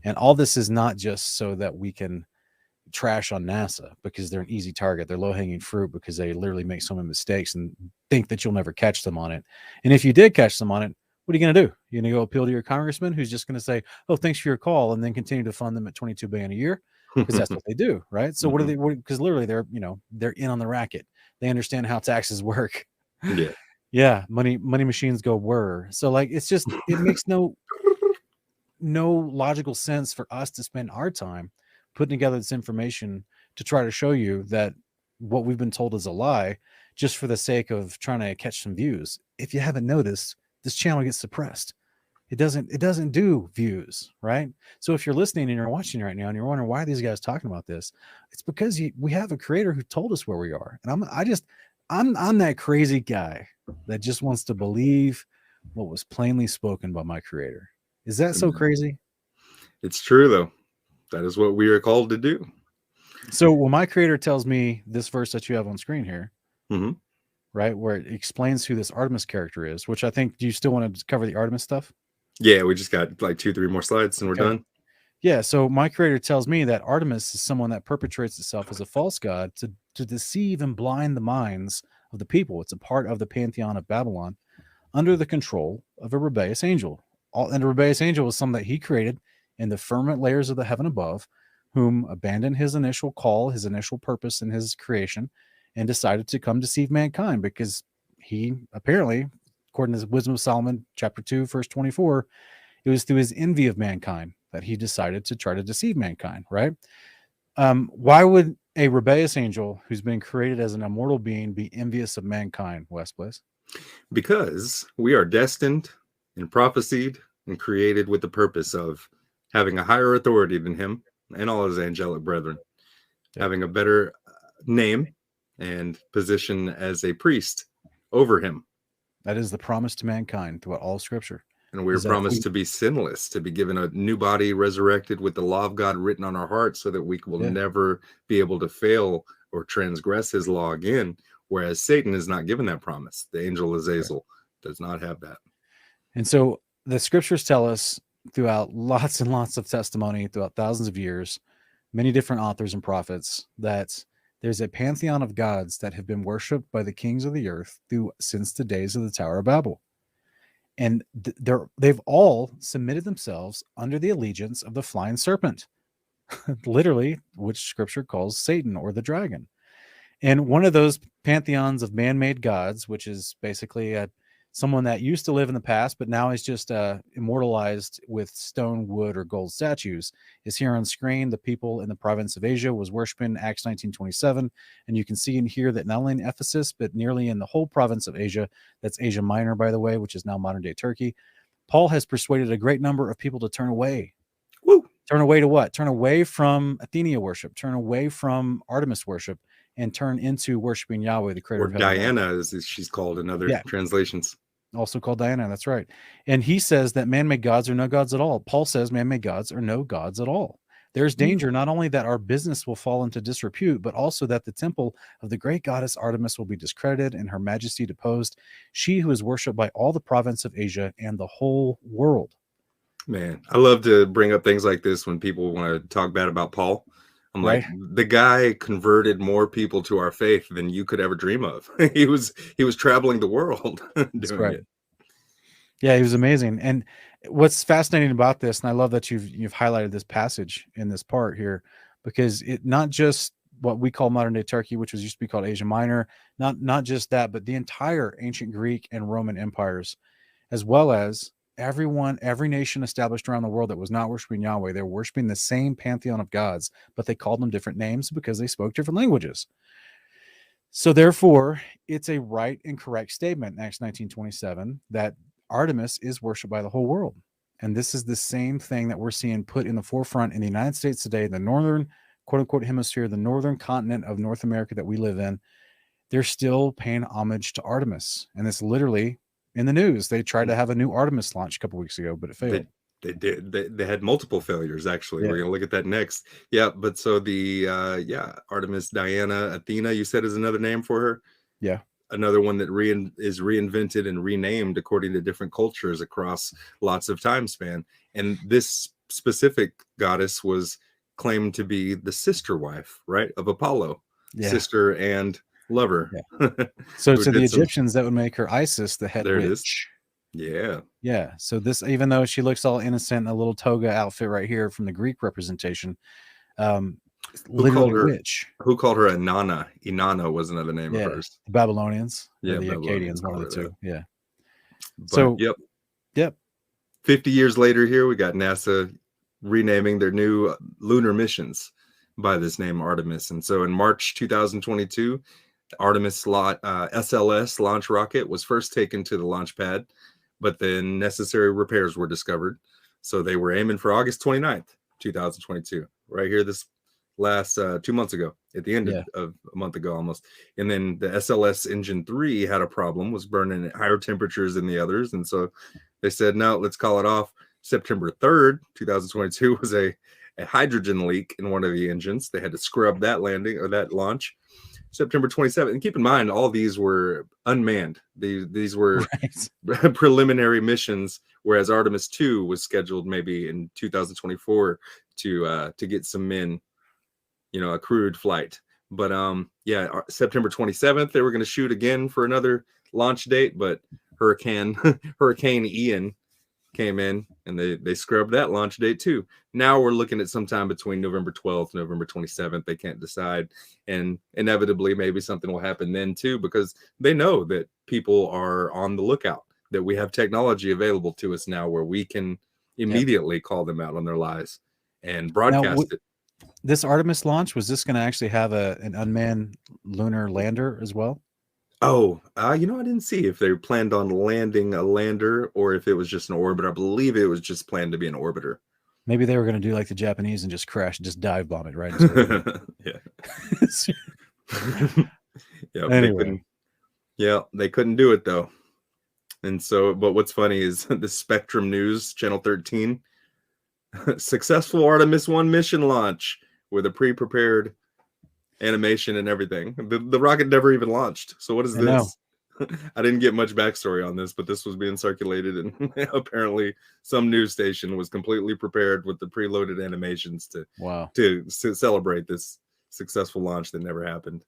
And all this is not just so that we can trash on NASA because they're an easy target. They're low hanging fruit because they literally make so many mistakes and think that you'll never catch them on it. And if you did catch them on it, what are you going to do? You're going to go appeal to your congressman who's just going to say, "Oh, thanks for your call," and then continue to fund them at $22 billion a year, because that's what they do, right? So what do they? Because literally they're they're in on the racket. They understand how taxes work. Yeah. Yeah, money machines go whir. So like it's just it makes no logical sense for us to spend our time putting together this information to try to show you that what we've been told is a lie, just for the sake of trying to catch some views. If you haven't noticed, this channel gets suppressed. It doesn't do views, right? So if you're listening and you're watching right now and you're wondering why are these guys talking about this, it's because we have a creator who told us where we are. And I'm that crazy guy that just wants to believe what was plainly spoken by my creator. Is that so crazy? It's true, though. That is what we are called to do. So when my creator tells me this verse that you have on screen here, right, where it explains who this Artemis character is, which I think, do you still want to cover the Artemis stuff? Yeah, we just got like 2-3 more slides and we're done. Yeah, so my creator tells me that Artemis is someone that perpetrates itself as a false god to deceive and blind the minds of the people. It's a part of the pantheon of Babylon under the control of a rebellious angel. And a rebellious angel was someone that he created in the firmament layers of the heaven above, whom abandoned his initial call, his initial purpose in his creation, and decided to come deceive mankind because he apparently, according to the Wisdom of Solomon, chapter 2, verse 24, it was through his envy of mankind that he decided to try to deceive mankind, right? Why would a rebellious angel who's been created as an immortal being be envious of mankind, WesBlaze? Because we are destined and prophesied and created with the purpose of having a higher authority than him and all his angelic brethren, having a better name and position as a priest over him. That is the promise to mankind throughout all Scripture. And we're promised to be sinless, to be given a new body, resurrected with the law of God written on our hearts, so that we will never be able to fail or transgress his law again. Whereas Satan is not given that promise. The angel Azazel does not have that. And so the Scriptures tell us throughout lots and lots of testimony, throughout thousands of years, many different authors and prophets, that there's a pantheon of gods that have been worshipped by the kings of the earth since the days of the Tower of Babel. And they've all submitted themselves under the allegiance of the flying serpent, literally, which Scripture calls Satan or the dragon. And one of those pantheons of man-made gods, which is basically someone that used to live in the past, but now is just immortalized with stone, wood, or gold statues, is here on screen. The people in the province of Asia was worshiping Acts 19:27. And you can see in here that not only in Ephesus, but nearly in the whole province of Asia, that's Asia Minor, by the way, which is now modern-day Turkey, Paul has persuaded a great number of people to turn away. Woo. Turn away to what? Turn away from Athena worship, turn away from Artemis worship, and turn into worshiping Yahweh, the creator or of heaven. Diana, as she's called in other translations. Also called Diana, that's right. And he says that man-made gods are no gods at all. Paul says man-made gods are no gods at all. There's danger not only that our business will fall into disrepute, but also that the temple of the great goddess Artemis will be discredited and her majesty deposed, she who is worshipped by all the province of Asia and the whole world. Man, I love to bring up things like this when people want to talk bad about Paul. I'm like, the guy converted more people to our faith than you could ever dream of. He was traveling the world doing it. Yeah, he was amazing. And what's fascinating about this, and I love that you've highlighted this passage in this part here, because it not just what we call modern day Turkey, which was used to be called Asia Minor, not just that, but the entire ancient Greek and Roman empires, as well as every nation established around the world that was not worshiping Yahweh. They were worshiping the same pantheon of gods, but they called them different names because they spoke different languages. So therefore, it's a right and correct statement in Acts 19:27 that Artemis is worshipped by the whole world. And this is the same thing that we're seeing put in the forefront in the United States today, the northern, quote unquote, hemisphere, the northern continent of North America that we live in. They're still paying homage to Artemis. And it's literally in the news. They tried to have a new Artemis launch a couple weeks ago, but it failed. They did. They had multiple failures, actually. We're going to look at that next. Yeah, but so the Artemis, Diana, Athena, you said is another name for her? Yeah. Another one that is reinvented and renamed according to different cultures across lots of time span. And this specific goddess was claimed to be the sister wife, right, of Apollo, Yeah. sister and lover. Yeah. So Who to the did some- Egyptians, that would make her Isis, the head There it is. witch. Yeah. Yeah. So this, even though she looks all innocent in a little toga outfit right here from the Greek representation, literally a witch. Who called her Inanna? Inanna was another name of hers. The Babylonians. Yeah, Or the Babylonians Akkadians, one of called the her two. that. Yeah. But, So, yep. 50 years later here, we got NASA renaming their new lunar missions by this name, Artemis. And so in March 2022, the Artemis SLS launch rocket was first taken to the launch pad, but then necessary repairs were discovered. So they were aiming for August 29th, 2022, right here this last 2 months ago, at the end of a month ago almost. And then the SLS engine 3 had a problem, was burning at higher temperatures than the others. And so they said, no, let's call it off. September 3rd, 2022 was a hydrogen leak in one of the engines. They had to scrub that landing or that launch. September 27th. And keep in mind, all these were unmanned. These were preliminary missions, whereas Artemis 2 was scheduled maybe in 2024 to get some men, a crewed flight. But September 27th, they were going to shoot again for another launch date, but Hurricane Ian came in and they scrubbed that launch date too. Now we're looking at sometime between November 12th, November 27th. They can't decide. And inevitably, maybe something will happen then too, because they know that people are on the lookout, that we have technology available to us now where we can immediately call them out on their lies and broadcast it. This Artemis launch, was this going to actually have an unmanned lunar lander as well? Oh, I didn't see if they planned on landing a lander or if it was just an orbiter. I believe it was just planned to be an orbiter. Maybe they were going to do like the Japanese and just crash, just dive bomb it right Yeah. Anyway. They couldn't do it though. And so, but what's funny is the Spectrum News, Channel 13, successful Artemis 1 mission launch with a pre-prepared animation and everything. The rocket never even launched. So what is this? I didn't get much backstory on this, but this was being circulated, and apparently some news station was completely prepared with the preloaded animations to celebrate this successful launch that never happened.